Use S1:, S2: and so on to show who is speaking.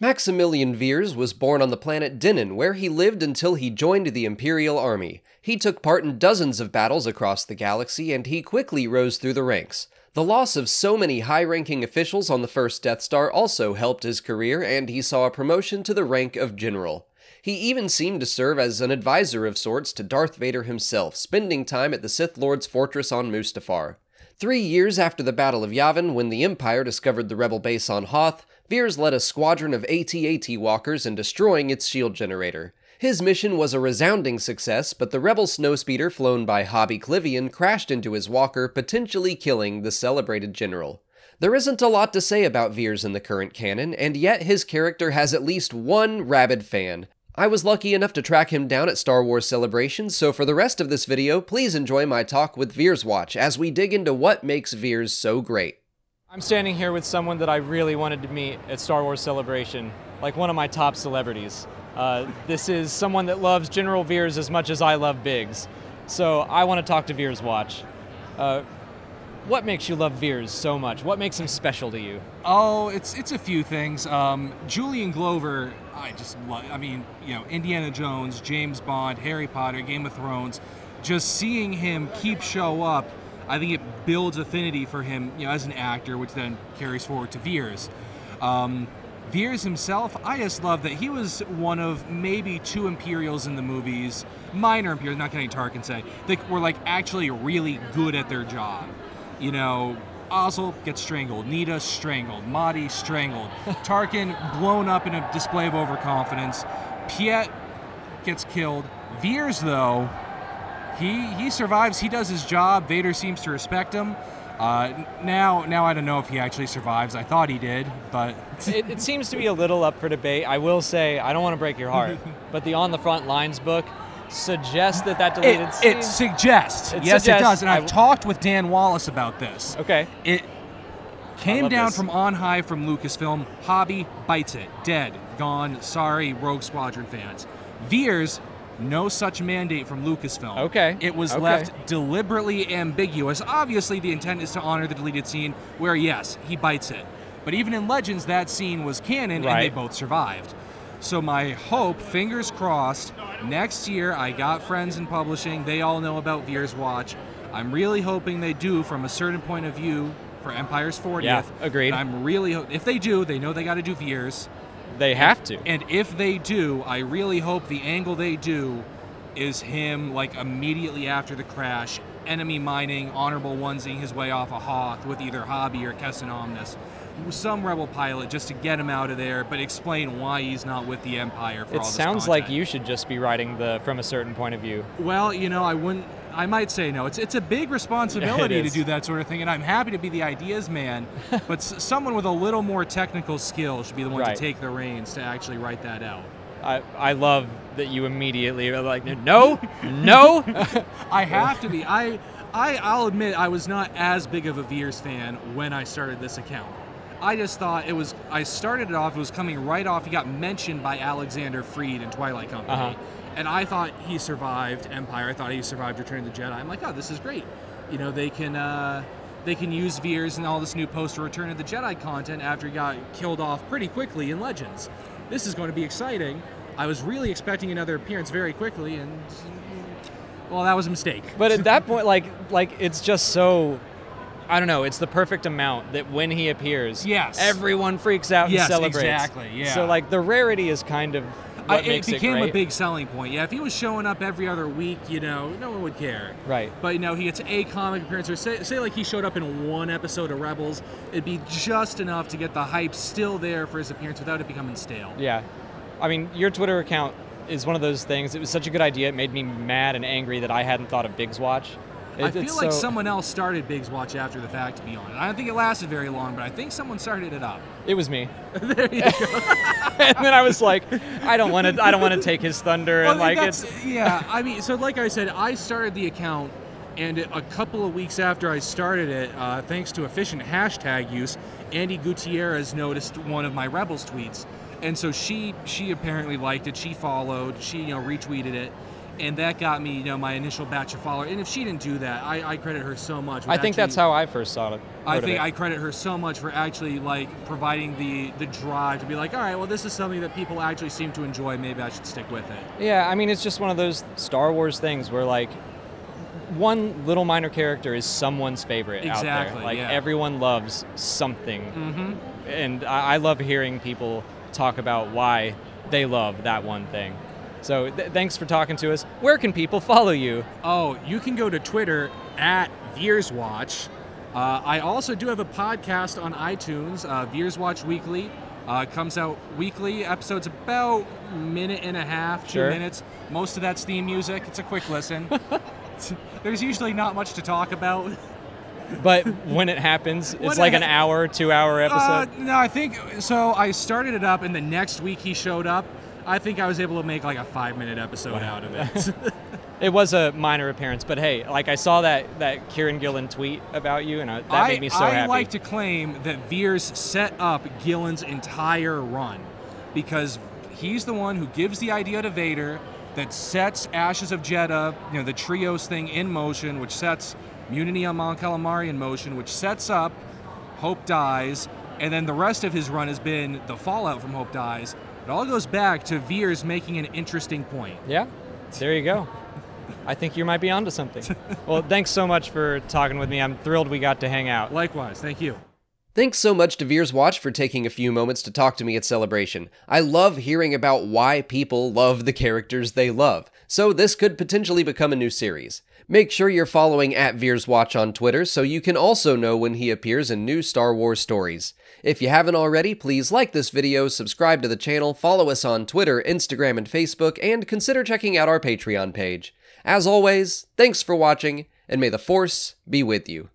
S1: Maximilian Veers was born on the planet Dinan, where he lived until he joined the Imperial Army. He took part in dozens of battles across the galaxy, and he quickly rose through the ranks. The loss of so many high-ranking officials on the first Death Star also helped his career, and he saw a promotion to the rank of General. He even seemed to serve as an advisor of sorts to Darth Vader himself, spending time at the Sith Lord's fortress on Mustafar. 3 years after the Battle of Yavin, when the Empire discovered the rebel base on Hoth, Veers led a squadron of AT-AT walkers in destroying its shield generator. His mission was a resounding success, but the rebel snowspeeder flown by Hobby Clivian crashed into his walker, potentially killing the celebrated general. There isn't a lot to say about Veers in the current canon, and yet his character has at least one rabid fan. I was lucky enough to track him down at Star Wars Celebration, so for the rest of this video, please enjoy my talk with VeersWatch as we dig into what makes Veers so great.
S2: I'm standing here with someone that I really wanted to meet at Star Wars Celebration, like one of my top celebrities. This is someone that loves General Veers as much as I love Biggs. So I want to talk to VeersWatch. What makes you love Veers so much? What makes him special to you?
S3: Oh, it's a few things. Julian Glover, I just love. I mean, you know, Indiana Jones, James Bond, Harry Potter, Game of Thrones. Just seeing him show up, I think it builds affinity for him, you know, as an actor, which then carries forward to Veers. Veers himself, I just love that he was one of maybe 2 Imperials in the movies, minor Imperials, not counting Tarkin say, that were like actually really good at their job. You know, Ozzel gets strangled, Nita strangled, Mahdi strangled, Tarkin blown up in a display of overconfidence, Piet gets killed. Veers, though, he survives, he does his job, Vader seems to respect him. Now I don't know if he actually survives. I thought he did, but...
S2: It seems to be a little up for debate. I will say, I don't want to break your heart, but the On the Front Lines book suggests that deleted scene...
S3: It suggests. Yes, it does. And I've talked with Dan Wallace about this.
S2: Okay.
S3: It came down from on high from Lucasfilm. Hobby bites it. Dead. Gone. Sorry, Rogue Squadron fans. Veers... no such mandate from Lucasfilm.
S2: Okay.
S3: It was left deliberately ambiguous. Obviously, the intent is to honor the deleted scene where, yes, he bites it. But even in Legends, that scene was canon, and they both survived. So my hope, fingers crossed, next year, I got friends in publishing. They all know about VeersWatch. I'm really hoping they do, from a certain point of view, for Empire's 40th.
S2: Yeah, agreed.
S3: And I'm really if they do, they know they got to do Veers.
S2: They have to.
S3: And if they do, I really hope the angle they do is him, like, immediately after the crash, enemy mining, honorable onesie his way off a Hoth with either Hobby or Kessin Omnis. Some rebel pilot just to get him out of there, but explain why he's not with the Empire for all this content.
S2: It sounds like you should just be writing from a certain point of view.
S3: Well, you know, I might say no. It's a big responsibility to do that sort of thing, and I'm happy to be the ideas man, but someone with a little more technical skill should be the one to take the reins to actually write that out.
S2: I love that you immediately are like, no, no.
S3: I have to be. I'll admit I was not as big of a Veers fan when I started this account. I just thought I started it off, it was coming right off, he got mentioned by Alexander Freed in Twilight Company. And I thought he survived Empire. I thought he survived Return of the Jedi. I'm like, oh, this is great. You know, they can use Veers and all this new post-Return of the Jedi content after he got killed off pretty quickly in Legends. This is going to be exciting. I was really expecting another appearance very quickly, and well, that was a mistake.
S2: But at that point, like it's just so, I don't know, it's the perfect amount that when he appears, everyone freaks out and celebrates.
S3: Exactly. Yeah.
S2: So like the rarity is kind of.
S3: It became a big selling point. Yeah, if he was showing up every other week, you know, no one would care.
S2: Right.
S3: But, you know, he gets a comic appearance, or say like he showed up in 1 episode of Rebels, it'd be just enough to get the hype still there for his appearance without it becoming stale.
S2: Yeah. I mean, your Twitter account is one of those things. It was such a good idea. It made me mad and angry that I hadn't thought of VeersWatch.
S3: I feel like someone else started VeersWatch after the fact, to be honest. I don't think it lasted very long, but I think someone started it up.
S2: It was me.
S3: There you go.
S2: And then I was like, I don't want to take his thunder.
S3: Well,
S2: and like it's
S3: yeah. I mean, so like I said, I started the account, and a couple of weeks after I started it, thanks to efficient hashtag use, Andy Gutierrez noticed one of my Rebels tweets, and so she apparently liked it. She followed. She retweeted it. And that got me, my initial batch of followers. And if she didn't do that, I credit her so much.
S2: I think that's how I first saw it.
S3: I credit her so much for actually providing the drive to be like, all right, well, this is something that people actually seem to enjoy. Maybe I should stick with it.
S2: Yeah, I mean, it's just one of those Star Wars things where one little minor character is someone's favorite out there. Everyone loves something.
S3: Mm-hmm.
S2: And I love hearing people talk about why they love that one thing. So thanks for talking to us. Where can people follow you?
S3: Oh, you can go to Twitter at VeersWatch. I also do have a podcast on iTunes, VeersWatch Weekly. Comes out weekly, episodes about a minute and a half, 2 minutes. Most of that's theme music. It's a quick listen. There's usually not much to talk about.
S2: But when it happens, it's like an hour, 2 hour episode?
S3: No, I think, so I started it up and the next week he showed up. I think I was able to make like a 5-minute episode out of it.
S2: It was a minor appearance, but hey, I saw that Kieran Gillen tweet about you, and that made me so happy.
S3: I like to claim that Veers set up Gillen's entire run because he's the one who gives the idea to Vader that sets Ashes of Jeddah, the Trios thing in motion, which sets Mutiny on Mount Calamari in motion, which sets up Hope Dies, and then the rest of his run has been the fallout from Hope Dies. It all goes back to Veers making an interesting point.
S2: Yeah, there you go. I think you might be onto something. Well, thanks so much for talking with me. I'm thrilled we got to hang out.
S3: Likewise, thank you.
S1: Thanks so much to VeersWatch for taking a few moments to talk to me at Celebration. I love hearing about why people love the characters they love, so this could potentially become a new series. Make sure you're following at VeersWatch on Twitter so you can also know when he appears in new Star Wars stories. If you haven't already, please like this video, subscribe to the channel, follow us on Twitter, Instagram, and Facebook, and consider checking out our Patreon page. As always, thanks for watching, and may the Force be with you.